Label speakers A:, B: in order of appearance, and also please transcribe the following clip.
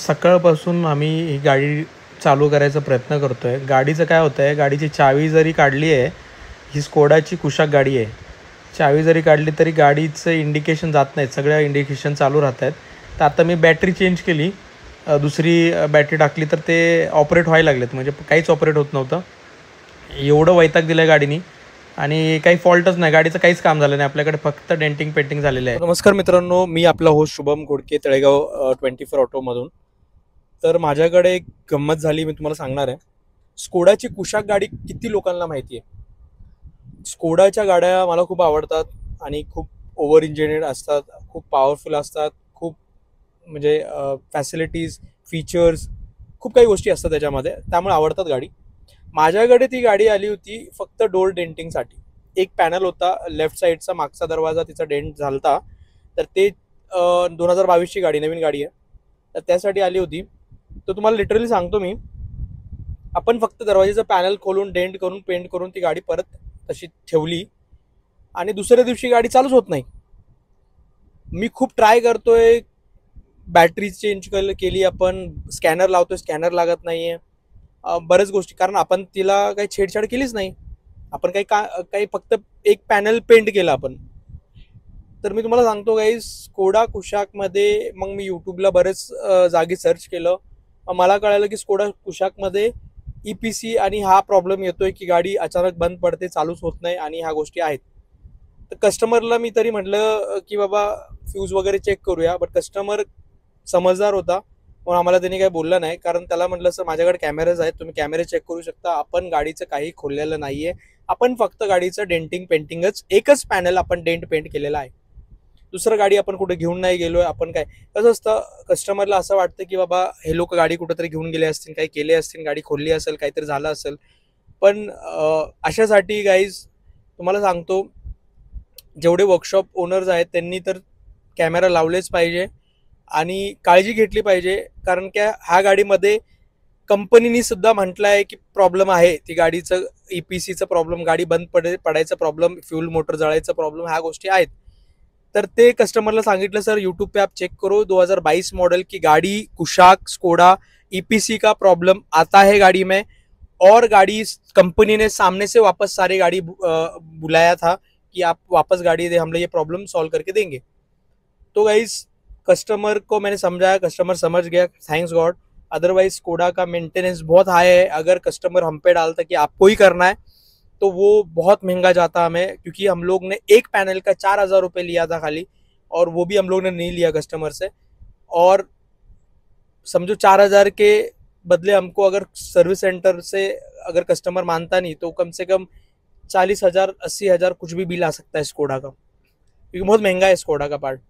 A: सकाळपासून आम्ही ही गाडी चालू करायचा प्रयत्न करतो आहे. गाडीचं काय होतं आहे, गाडीची चावी जरी काढली आहे, ही स्कोडाची कुशाक गाडी आहे. चावी जरी काढली तरी गाडीचं इंडिकेशन जात नाहीत, सगळ्या इंडिकेशन चालू राहत आहेत. तर आता मी बॅटरी चेंज केली, दुसरी बॅटरी टाकली तर ते ऑपरेट व्हायला लागलेत, म्हणजे काहीच ऑपरेट होत नव्हतं. एवढं वैताग दिलं आहे गाडीनी आणि काही फॉल्टच नाही, गाडीचं काहीच काम झालं नाही. आपल्याकडे फक्त डेंटिंग पेंटिंग झालेलं आहे. नमस्कार मित्रांनो, मी आपला होस्ट शुभम घोडके, तळेगाव 24 ऑटोमधून. तर माझ्याकडे एक गंमत झाली, मी तुम्हाला सांगणार आहे. स्कोडाची कुशाक गाडी किती लोकांना माहिती आहे? स्कोडाच्या गाड्या मला खूप आवडतात आणि खूप ओव्हर इंजिनियर्ड असतात, खूप पॉवरफुल असतात, खूप म्हणजे फॅसिलिटीज, फीचर्स, खूप काही गोष्टी असतात त्याच्यामध्ये, त्यामुळे आवडतात गाडी. माझ्याकडे ती गाडी आली होती फक्त डोर डेंटिंगसाठी. एक पॅनल होता लेफ्ट साईडचा, मागचा दरवाजा तिचा डेंट झालता. तर ते 2022ची गाडी, नवीन गाडी आहे, तर त्यासाठी आली होती. तर तुम्हाला लिटरली सांगतो मी, आपण फक्त दरवाजाचं पॅनल खोलून डेंट करून पेंट करून ती गाडी परत तशी ठेवली आणि दुसऱ्या दिवशी गाडी चालूच होत नाही. मी खूप ट्राय करतोय, बॅटरी चेंज केली, आपण स्कॅनर लावतोय, स्कॅनर लागत नाहीये, बऱ्याच गोष्टी, कारण आपण तिला काही छेडछाड केलीच नाही. आपण काही फक्त एक पॅनल पेंट केलं आपण. तर मी तुम्हाला सांगतो गाईज, स्कोडा कुशाकमध्ये मग मी यूट्यूबला बरेच जागी सर्च केलं. मला कळालं की स्कोडा कुशाकमध्ये EPC आणि हा प्रॉब्लेम येतोय की गाडी अचानक बंद पडते, चालूच होत नाही, आणि ह्या गोष्टी आहेत. तर कस्टमरला मी तरी म्हटलं की बाबा फ्यूज वगैरे चेक करूया, बट कस्टमर समजदार होता, पण आम्हाला त्यांनी काही बोललं नाही. कारण त्याला म्हटलं, सर माझ्याकडे कॅमेराज आहेत, तुम्ही कॅमेरे चेक करू शकता, आपण गाडीचं काही खोललेलं नाहीये, आपण फक्त गाडीचं डेंटिंग पेंटिंगच, एकच पॅनल आपण डेंट पेंट केलेला आहे, दुसरं गाडी आपण कुठे घेऊन नाही गेलोय. आपण काय, कसं असतं, कस्टमरला असं वाटतं की बाबा हे लोक गाडी कुठेतरी घेऊन गेले असतील, काही केले असतील, गाडी खोलली असेल, काहीतरी झालं असेल. पण अशासाठी गाईज तुम्हाला सांगतो, जेवढे वर्कशॉप ओनर्स आहेत त्यांनी तर कॅमेरा लावलेच पाहिजे आणि काळजी घेतली पाहिजे. कारण की ह्या गाडीमध्ये कंपनीनी सुद्धा म्हटलं आहे की प्रॉब्लेम आहे, ती गाडीचं EPCचं प्रॉब्लेम, गाडी बंद पडायचा प्रॉब्लेम, फ्यूल मोटर जळायचा प्रॉब्लेम, ह्या गोष्टी आहेत. तर ते कस्टमरला सांगितलं, सर यूट्यूब पे आप चेक करो, 2022 मॉडल की गाड़ी कुशाक स्कोडा, EPC का प्रॉब्लम आता है गाड़ी में, और गाड़ी कंपनी ने सामने से वापस सारी गाड़ी बुलाया था कि आप वापस गाड़ी दे, हम लोग ये प्रॉब्लम सॉल्व करके देंगे. तो गाइस, कस्टमर को मैंने समझाया, कस्टमर समझ गया, थैंक्स गॉड. अदरवाइज स्कोडा का मेंटेनेंस बहुत हाई है. अगर कस्टमर हम पे डालता कि आपको ही करना है, तो वो बहुत महंगा जाता हमें, क्योंकि हम लोग ने एक पैनल का 4,000 रुपये लिया था खाली, और वो भी हम लोग ने नहीं लिया कस्टमर से. और समझो 4,000 के बदले हमको अगर सर्विस सेंटर से अगर कस्टमर मानता नहीं, तो कम से कम 40,000 80,000 कुछ भी बिल आ सकता है स्कोडा का, क्योंकि बहुत महंगा है स्कोडा का पार्ट.